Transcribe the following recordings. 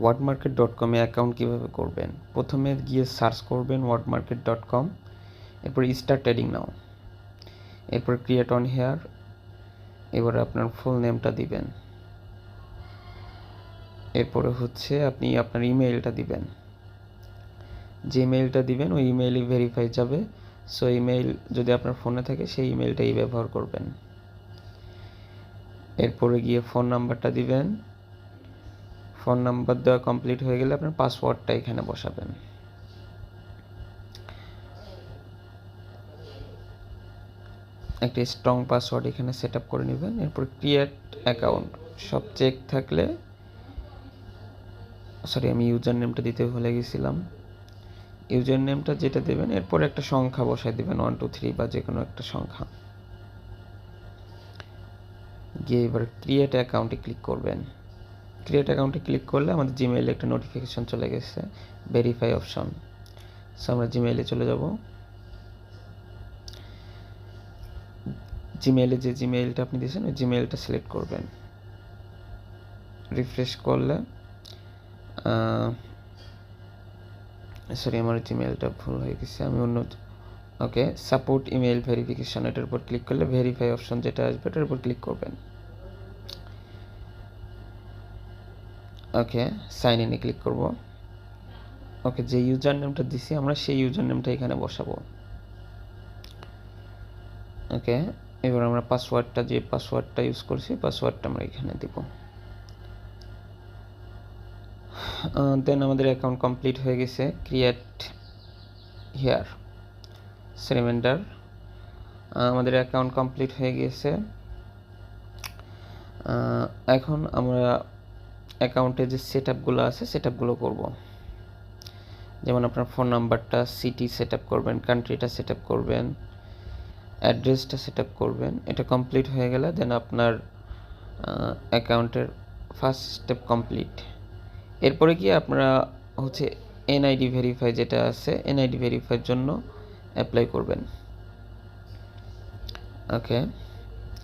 wordmarket.com এ account কীভাবে করবেন। প্রথমে গিয়ে সার্চ করবেন wordmarket.com, এরপর স্টার্ট ট্রেডিং নাও, এরপর ক্রিয়েট অন হেয়ার, এবারে আপনার ফুল নেমটা দিবেন, এরপরে হচ্ছে আপনি আপনার ইমেইলটা দিবেন, যে ইমেইলটা দিবেন ওই ইমেইলই ভেরিফাই যাবে। সো ইমেইল যদি আপনার ফোনে থাকে সেই ইমেইলটাই ব্যবহার করবেন। এরপরে গিয়ে ফোন নাম্বারটা দিবেন, ফোন নাম্বার দেওয়া কমপ্লিট হয়ে গেলে আপনার পাসওয়ার্ডটা এখানে বসাবেন। একটা স্ট্রং পাসওয়ার্ড এখানে সেট আপ করে নেবেন। এরপর ক্রিয়েট অ্যাকাউন্ট, সব চেক থাকলে, সরি আমি ইউজার নেমটা দিতে ভুলে গেছিলাম। ইউজার নেমটা যেটা দেবেন এরপর একটা সংখ্যা বসায় দেবেন, 1 2 3 বা যে কোনো একটা সংখ্যা। গিয়ে এবার ক্রিয়েট অ্যাকাউন্টে ক্লিক করবেন। ক্রিয়েট অ্যাকাউন্টে ক্লিক করলে আমাদের জিমেইলে একটা নোটিফিকেশন চলে গেছে, ভেরিফাই অপশন। সো আমরা জিমেইলে চলে যাব। জিমেইলে যে জিমেইলটা আপনি দিয়েছেন ওই জিমেইলটা সিলেক্ট করবেন। রিফ্রেশ করলে সরি আমার জিমেইলটা ভুল হয়ে গেছে, আমি অন্য, ওকে সাপোর্ট ইমেইল ভেরিফিকেশন, এটার উপর ক্লিক করলে ভেরিফাই অপশন যেটা আসবে এটার উপর ক্লিক করবেন। ওকে সাইন ইনে ক্লিক করব। ওকে যে ইউজার নেমটা দিছি আমরা সেই ইউজার নেমটা এখানে বসাবো। ওকে এবার আমরা পাসওয়ার্ডটা, যে পাসওয়ার্ডটা ইউজ করছি পাসওয়ার্ডটা আমরা এখানে দিব। দেন আমাদের অ্যাকাউন্ট কমপ্লিট হয়ে গেছে। ক্রিয়েট হিয়ার রিমাইন্ডার, আমাদের অ্যাকাউন্ট কমপ্লিট হয়ে গিয়েছে। এখন আমরা অ্যাকাউন্টে যে সেট আপগুলো আছে সেট আপগুলো করবো। যেমন আপনার ফোন নাম্বারটা, সিটি সেট আপ করবেন, কান্ট্রিটা সেট আপ করবেন, অ্যাড্রেসটা সেট আপ করবেন। এটা কমপ্লিট হয়ে গেলে দেন আপনার অ্যাকাউন্টের ফার্স্ট স্টেপ কমপ্লিট। এরপরে কি আপনারা হচ্ছে এনআইডি ভেরিফাই যেটা আছে এনআইডি ভেরিফাইয়ের জন্য অ্যাপ্লাই করবেন। ওকে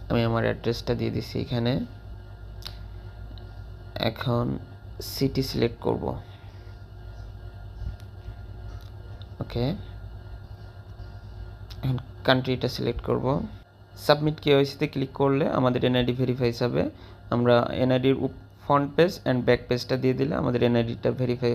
আমি আমার অ্যাড্রেসটা দিয়ে দিছি এখানে। এখন সিটি সিলেক্ট করব। ওকে এখন কান্ট্রিটা সিলেক্ট করব। সাবমিট কেওয়াইসিতে ক্লিক করলে আমাদের এনআইডি ভেরিফাই হবে। আমরা এনআইডির ফ্রন্ট পেজ অ্যান্ড ব্যাক পেজটা দিয়ে দিলে আমাদের এনআইডিটা ভেরিফাই